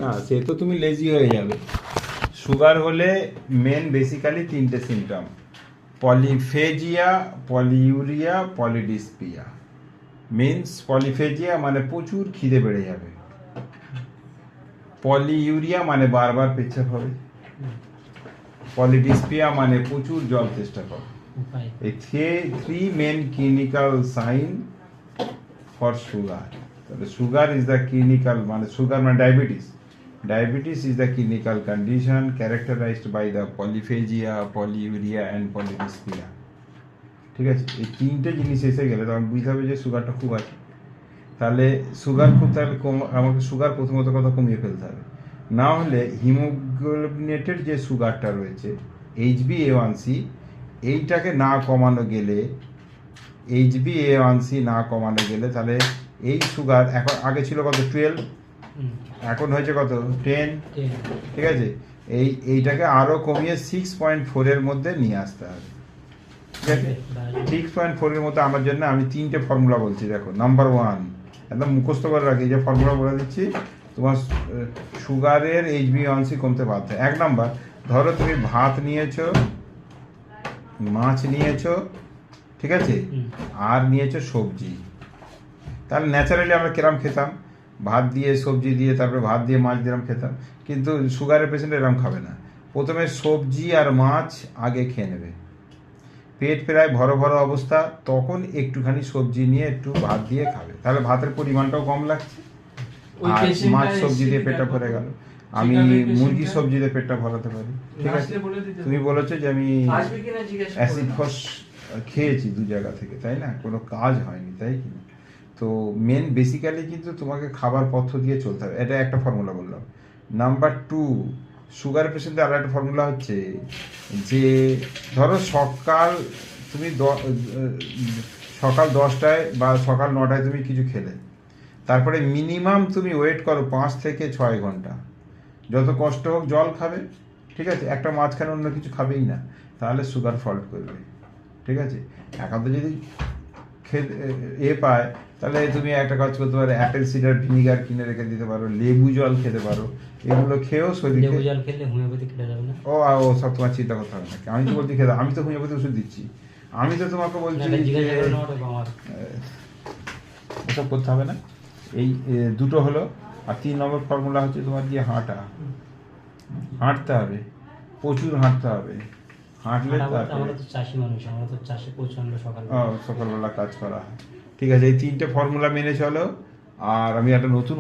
না, সে তো তুমি লেজি হয়ে যাবে। সুগার হলে মেন বেসিক্যালি তিনটে symptom: polyphagia, polyuria, polydipsia. Means polyphagia মানে প্রচুর খিদে বেড়ে যাবে, পলিউরিয়া মানে বারবার পেচ্ছাপ হবে, পলিডিসপিয়া মানে প্রচুর জল চেষ্টা করো। এই three main clinical sign for sugar. তাহলে সুগার ইজ দ্য ক্লিনিক্যাল, মানে সুগার মানে diabetes. Diabetes is the clinical condition characterized by the polyphagia, polyuria and polydyspnea. ঠিক আছে, এই তিনটে জিনিস এসে গেলে তখন বুঝতে হবে যে সুগারটা খুব আছে। তাহলে সুগার খুব, তাহলে আমাকে সুগার প্রথমত কথা কমিয়ে ফেলতে হবে। না হলে হিমোগ্লোবিনেটেড যে সুগারটা রয়েছে HbA1c, এইটাকে না কমানো গেলে, HbA1c না কমানো গেলে তাহলে এই সুগার এখন আগে ছিল কত 12, এখন হয়েছে কত 10। ঠিক আছে, এইটাকে আরো কমিয়ে 6.4 এর মধ্যে নিয়ে আসতে হবে। ঠিক আছে, 6.4 এর মধ্যে আমার জন্য আমি তিনটে ফর্মুলা বলছি। দেখো, নাম্বার 1 একদম মুখস্থ করে রাখি, যে ফর্মুলা বলে দিচ্ছি, তোমার সুগারের HbA1c কমতে বাধ্য। 1 নাম্বার, ধরো তুমি ভাত নিয়েছো, মাছ নিয়েছো, ঠিক আছে, আর নিয়েছো সবজি। তাহলে ন্যাচারালি আমরা কিরম খেতাম, ভাত দিয়ে সবজি দিয়ে, তারপরে ভাত দিয়ে মাছ দিলাম খেতাম। কিন্তু সুগারের পেশেন্ট এরকম খাবে না, প্রথমে সবজি আর মাছ আগে খেয়ে নেবে, পেট প্রায় ভরো ভরো অবস্থা, তখন একটুখানি সবজি নিয়ে একটু ভাত দিয়ে খাবে। তাহলে ভাতের পরিমাণটাও কম লাগছে, আর মাছ সবজি দিয়ে পেটটা ভরে গেল। আমি মুরগি সবজি দিয়ে পেটটা ভরাতে পারি। ঠিক আছে, তুমি বলেছো যে আমি অ্যাসিড ফস খেয়েছি 2 জায়গা থেকে, তাই না, কোনো কাজ হয়নি, তাই কি? তো মেন বেসিক্যালি কিন্তু তোমাকে খাবার পথ্য দিয়ে চলতে হবে। এটা একটা ফর্মুলা বললাম। নাম্বার 2, সুগার পেশেন্টের আর একটা ফর্মুলা হচ্ছে যে ধরো সকাল তুমি সকাল 10টায় বা সকাল 9টায় তুমি কিছু খেলে, তারপরে মিনিমাম তুমি ওয়েট করো 5 থেকে 6 ঘন্টা, যত কষ্ট হোক জল খাবে। ঠিক আছে, একটা মাঝখানে অন্য কিছু খাবেই না, তাহলে সুগার ফল্ট করবে। ঠিক আছে, একান্ত যদি পায়, তাহলে তুমি একটা কাজ করতে পারো, অ্যাপেল সিডার ভিনিগার কিনে রেখে দিতে পারো, লেবু জল খেতে পারো। এগুলো খেয়েও শরীরে, লেবু জল খেলে হোমিওপ্যাথি খেলে যাবে না। ও সব তোমার চিন্তা করতে হবে না, আমি তো বলছি খেতে, আমি তো হোমিওপ্যাথি ওষুধ দিচ্ছি, আমি তো তোমাকে বলছি ওসব করতে হবে না। এই দুটো হলো। আর 3 নম্বর ফর্মুলা হচ্ছে তোমার দিয়ে হাঁটতে হবে, প্রচুর হাঁটতে হবে। হাঁটলে আমরা তো চাষি মানুষ, আমরা তো চাষে প্রচন্ড সকালবেলা কাজ করা হয়। ঠিক আছে, এই 3টে ফর্মুলা মেনে চলো। আর আমি একটা নতুন